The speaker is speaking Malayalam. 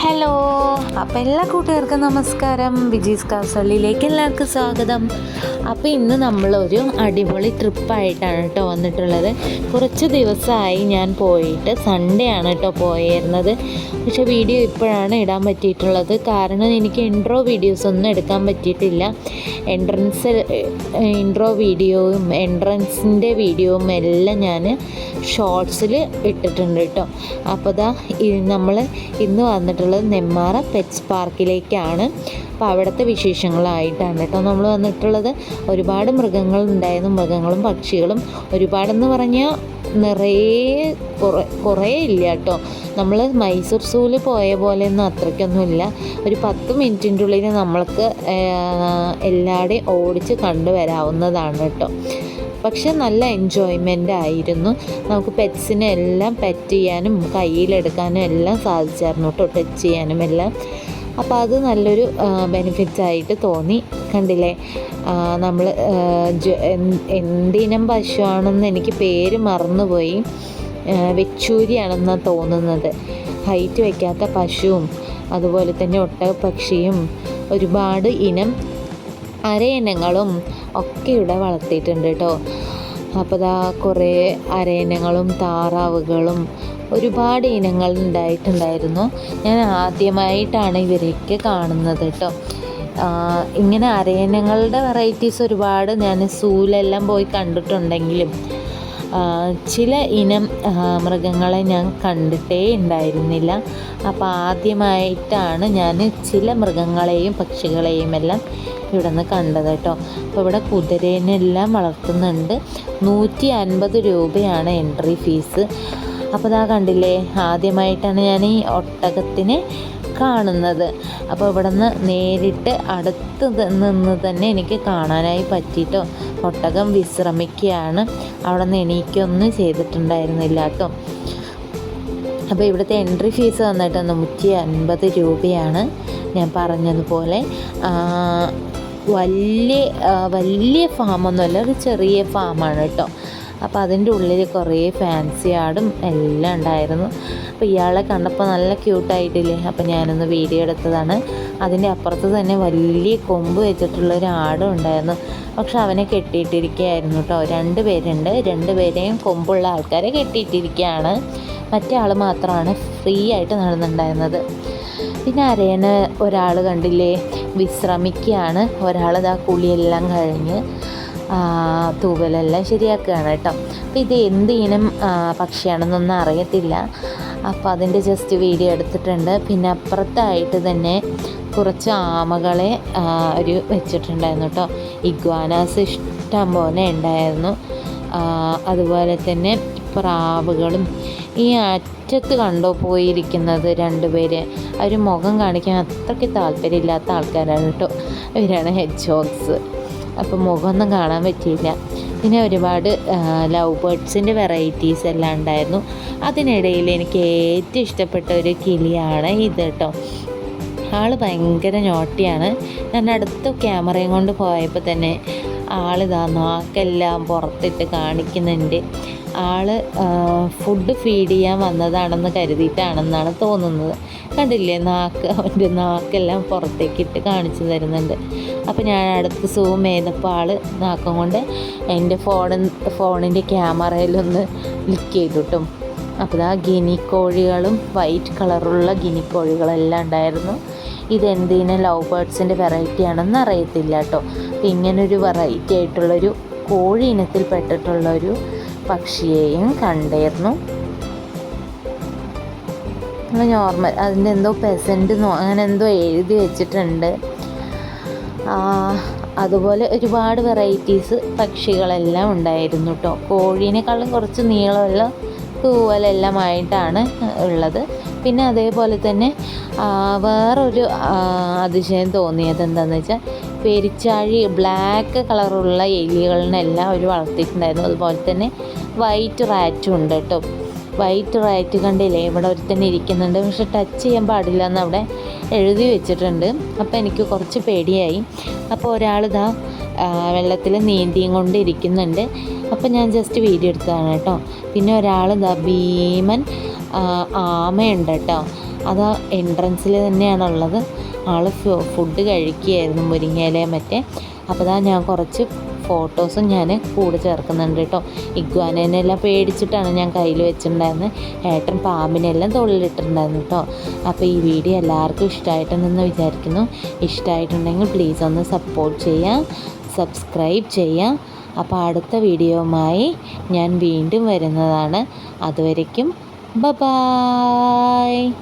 ഹലോ, അപ്പോൾ എല്ലാ കൂട്ടുകാർക്കും നമസ്കാരം. വിജീസ് കാസളിലേക്ക് എല്ലാവർക്കും സ്വാഗതം. അപ്പോൾ ഇന്ന് നമ്മളൊരു അടിപൊളി ട്രിപ്പായിട്ടാണ് കേട്ടോ വന്നിട്ടുള്ളത്. കുറച്ച് ദിവസമായി ഞാൻ പോയിട്ട്, സൺഡേ ആണ് കേട്ടോ പോയിരുന്നത്. പക്ഷേ വീഡിയോ ഇപ്പോഴാണ് ഇടാൻ പറ്റിയിട്ടുള്ളത്. കാരണം എനിക്ക് ഇൻട്രോ വീഡിയോസ് ഒന്നും എടുക്കാൻ പറ്റിയിട്ടില്ല. ഇൻട്രോ വീഡിയോയും എൻട്രൻസിൻ്റെ വീഡിയോയും എല്ലാം ഞാൻ ഷോർട്സിൽ ഇട്ടിട്ടുണ്ട് കേട്ടോ. അപ്പോൾ നമ്മൾ ഇന്ന് വന്നിട്ടുള്ളത് നെന്മാറ പെറ്റ്സ് പാർക്കിലേക്കാണ്. അപ്പോൾ അവിടുത്തെ വിശേഷങ്ങളായിട്ടാണ് കേട്ടോ നമ്മൾ വന്നിട്ടുള്ളത്. ഒരുപാട് മൃഗങ്ങളുണ്ടായിരുന്നു, മൃഗങ്ങളും പക്ഷികളും ഒരുപാടെന്ന് പറഞ്ഞാൽ നിറയെ കുറേ ഇല്ല കേട്ടോ. നമ്മൾ മൈസൂർ സൂവിൽ പോയ പോലെയൊന്നും അത്രയ്ക്കൊന്നുമില്ല. ഒരു 10 മിനിറ്റിൻ്റെ ഉള്ളിൽ നമ്മൾക്ക് എല്ലാവരുടെയും ഓടിച്ച് കണ്ടുവരാവുന്നതാണ് കേട്ടോ. പക്ഷെ നല്ല എൻജോയ്മെൻ്റ് ആയിരുന്നു. നമുക്ക് പെറ്റ്സിനെ എല്ലാം പെറ്റ് ചെയ്യാനും കയ്യിലെടുക്കാനും എല്ലാം സാധിച്ചായിരുന്നു കേട്ടോ, ടച്ച് ചെയ്യാനും എല്ലാം. അപ്പോൾ അത് നല്ലൊരു ബെനിഫിറ്റ്സ് ആയിട്ട് തോന്നി. കണ്ടില്ലേ, നമ്മൾ എന്തിനം പശുവാണെന്ന് എനിക്ക് പേര് മറന്നുപോയി. വെച്ചൂരിയാണെന്നാണ് തോന്നുന്നത്. ഹൈറ്റ് വയ്ക്കാത്ത പശുവും അതുപോലെ തന്നെ ഒട്ടകപ്പക്ഷിയും ഒരുപാട് ഇനം അരയിനങ്ങളും ഒക്കെ ഇവിടെ വളർത്തിയിട്ടുണ്ട് കേട്ടോ. അപ്പോൾ കുറേ അരയിനങ്ങളും താറാവുകളും ഒരുപാട് ഇനങ്ങൾ ഉണ്ടായിട്ടുണ്ടായിരുന്നു. ഞാൻ ആദ്യമായിട്ടാണ് ഇവരെയൊക്കെ കാണുന്നത് കേട്ടോ. ഇങ്ങനെ അരയിനങ്ങളുടെ വെറൈറ്റീസ് ഒരുപാട് ഞാൻ സൂവിലെല്ലാം പോയി കണ്ടിട്ടുണ്ടെങ്കിലും ചില ഇനം മൃഗങ്ങളെ ഞാൻ കണ്ടിട്ടേ ഉണ്ടായിരുന്നില്ല. അപ്പോൾ ആദ്യമായിട്ടാണ് ഞാൻ ചില മൃഗങ്ങളെയും പക്ഷികളെയും എല്ലാം ഇവിടെ നിന്ന് കണ്ടത് കേട്ടോ. അപ്പോൾ ഇവിടെ കുതിരേനെല്ലാം വളർത്തുന്നുണ്ട്. 150 രൂപയാണ് എൻട്രി ഫീസ്. അപ്പോൾ കണ്ടില്ലേ, ആദ്യമായിട്ടാണ് ഞാൻ ഈ ഒട്ടകത്തിനെ കാണുന്നത്. അപ്പോൾ ഇവിടെ നിന്ന് നേരിട്ട് അടുത്ത് നിന്ന് തന്നെ എനിക്ക് കാണാനായി പറ്റിയിട്ടോ. ഒട്ടകം വിശ്രമിക്കുകയാണ്, അവിടെ നിന്ന് എണീക്കൊന്നും ചെയ്തിട്ടുണ്ടായിരുന്നില്ല കേട്ടോ. അപ്പോൾ ഇവിടുത്തെ എൻട്രി ഫീസ് വന്നിട്ട് 150 രൂപയാണ്. ഞാൻ പറഞ്ഞതുപോലെ വലിയ ഫാമൊന്നുമല്ല, ഒരു ചെറിയ ഫാമാണ് കേട്ടോ. അപ്പോൾ അതിൻ്റെ ഉള്ളിൽ കുറേ ഫാൻസി ആടും എല്ലാം ഉണ്ടായിരുന്നു. അപ്പോൾ ഇയാളെ കണ്ടപ്പോൾ നല്ല ക്യൂട്ടായിട്ടില്ലേ, അപ്പോൾ ഞാനൊന്ന് വീഡിയോ എടുത്തതാണ്. അതിൻ്റെ അപ്പുറത്ത് തന്നെ വലിയ കൊമ്പ് വെച്ചിട്ടുള്ളൊരു ആടും ഉണ്ടായിരുന്നു. പക്ഷെ അവനെ കെട്ടിയിട്ടിരിക്കുകയായിരുന്നു കേട്ടോ. 2 പേരുണ്ട്, 2 പേരെയും കൊമ്പുള്ള ആൾക്കാരെ കെട്ടിയിട്ടിരിക്കുകയാണ്. മറ്റേ ആൾ മാത്രമാണ് ഫ്രീ ആയിട്ട് നടന്നിട്ടുണ്ടായിരുന്നത്. പിന്നെ അരയന് ഒരാൾ കണ്ടില്ലേ, വിശ്രമിക്കുകയാണ്. ഒരാൾ കുളിയെല്ലാം കഴിഞ്ഞ് തൂവലെല്ലാം ശരിയാക്കുകയാണ് കേട്ടോ. അപ്പോൾ ഇത് എന്ത് ഇനം പക്ഷിയാണെന്നൊന്നും അറിയത്തില്ല. അപ്പോൾ അതിൻ്റെ ജസ്റ്റ് വീഡിയോ എടുത്തിട്ടുണ്ട്. പിന്നെ അപ്പുറത്തായിട്ട് തന്നെ കുറച്ച് ആമകളെ വെച്ചിട്ടുണ്ടായിരുന്നു കേട്ടോ. ഇഗ്വാനാസ് ഇഷ്ടം പോലെ ഉണ്ടായിരുന്നു. അതുപോലെ തന്നെ പ്രാവുകളും. ഈ അറ്റത്ത് കണ്ടോ പോയിരിക്കുന്നത് 2 പേര്, അവർ മുഖം കാണിക്കാൻ അത്രയ്ക്ക് താല്പര്യമില്ലാത്ത ആൾക്കാരാണ് കേട്ടോ. ഇവരാണ് ഹെഡ്ജോഗ്സ്. അപ്പോൾ മുഖമൊന്നും കാണാൻ പറ്റിയില്ല. പിന്നെ ഒരുപാട് ലവ് ബേർഡ്സിൻ്റെ വെറൈറ്റീസ് എല്ലാം ഉണ്ടായിരുന്നു. അതിനിടയിൽ എനിക്ക് ഏറ്റവും ഇഷ്ടപ്പെട്ട ഒരു കിളിയാണ് ഇത് കേട്ടോ. ആൾ ഭയങ്കര നോട്ടിയാണ്. ഞാൻ അടുത്ത് ക്യാമറയും കൊണ്ട് പോയപ്പോൾ തന്നെ നാക്കെല്ലാം പുറത്തിട്ട് കാണിക്കുന്നുണ്ട്. ഫുഡ് ഫീഡ് ചെയ്യാൻ വന്നതാണെന്ന് കരുതിയിട്ടാണെന്നാണ് തോന്നുന്നത്. കണ്ടില്ലേ, അവൻ്റെ നാക്കെല്ലാം പുറത്തേക്കിട്ട് കാണിച്ചു തരുന്നുണ്ട്. അപ്പോൾ ഞാൻ അടുത്ത് സൂം ചെയ്തപ്പോൾ നാക്കം കൊണ്ട് എൻ്റെ ഫോണിൻ്റെ ക്യാമറയിലൊന്ന് ക്ലിക്ക് ചെയ്തു കിട്ടും. അപ്പോൾ ഗിനിക്കോഴികളും വൈറ്റ് കളറുള്ള ഗിനിക്കോഴികളെല്ലാം ഉണ്ടായിരുന്നു. ഇതെന്തിനും ലവ് ബേർഡ്സിൻ്റെ വെറൈറ്റി ആണെന്ന് അറിയത്തില്ല കേട്ടോ. അപ്പോൾ ഇങ്ങനൊരു വെറൈറ്റി ആയിട്ടുള്ളൊരു കോഴി ഇനത്തിൽപ്പെട്ടിട്ടുള്ളൊരു പക്ഷിയെയും കണ്ടായിരുന്നു. നോർമൽ, അതിൻ്റെ എന്തോ പെസൻറ്റെന്നോ അങ്ങനെ എന്തോ എഴുതി വെച്ചിട്ടുണ്ട്. അതുപോലെ ഒരുപാട് വെറൈറ്റീസ് പക്ഷികളെല്ലാം ഉണ്ടായിരുന്നു കേട്ടോ. കോഴീനേക്കാളും കുറച്ച് നീളമുള്ള തൂവലെല്ലാമായിട്ടാണ് ഉള്ളത്. പിന്നെ അതേപോലെ തന്നെ വേറൊരു അതിശയം തോന്നിയത് എന്താണെന്ന് വെച്ചാൽ, പെരിച്ചാഴി ബ്ലാക്ക് കളറുള്ള എലികളിനെല്ലാം അവർ വളർത്തിയിട്ടുണ്ടായിരുന്നു. അതുപോലെ തന്നെ വൈറ്റ് റാറ്റും ഉണ്ട് കേട്ടോ. വൈറ്റ് റാറ്റ് കണ്ടില്ലേ, ഇവിടെ ഒരുത്തന്നെ ഇരിക്കുന്നുണ്ട്. പക്ഷെ ടച്ച് ചെയ്യാൻ പാടില്ല എന്ന് അവിടെ എഴുതി വെച്ചിട്ടുണ്ട്. അപ്പോൾ എനിക്ക് കുറച്ച് പേടിയായി. അപ്പോൾ ഒരാൾ വെള്ളത്തിൽ നീന്തിയും കൊണ്ട് ഇരിക്കുന്നുണ്ട്. അപ്പോൾ ഞാൻ ജസ്റ്റ് വീഡിയോ എടുത്തതാണ് കേട്ടോ. പിന്നെ ഒരാൾ ഭീമൻ ആമയുണ്ട് കേട്ടോ. അത് എൻട്രൻസിൽ തന്നെയാണുള്ളത്. ആൾ ഫുഡ് കഴിക്കുകയായിരുന്നു, മുരിങ്ങയില മറ്റേ. അപ്പോൾ ഞാൻ കുറച്ച് ഫോട്ടോസും ഞാൻ കൂടെ ചേർക്കുന്നുണ്ട് കേട്ടോ. ഇഗ്വാനേനെല്ലാം പേടിച്ചിട്ടാണ് ഞാൻ കയ്യിൽ വെച്ചിട്ടുണ്ടായിരുന്നത്. ഏട്ടൻ പാമ്പിനെല്ലാം തൊള്ളിലിട്ടിട്ടുണ്ടായിരുന്നു കേട്ടോ. അപ്പോൾ ഈ വീഡിയോ എല്ലാവർക്കും ഇഷ്ടമായിട്ടുണ്ടെന്ന് വിചാരിക്കുന്നു. ഇഷ്ടമായിട്ടുണ്ടെങ്കിൽ പ്ലീസ് ഒന്ന് സപ്പോർട്ട് ചെയ്യുക, സബ്സ്ക്രൈബ് ചെയ്യുക. അപ്പോൾ അടുത്ത വീഡിയോയുമായി ഞാൻ വീണ്ടും വരുന്നതാണ്. അതുവരയ്ക്കും ബൈ.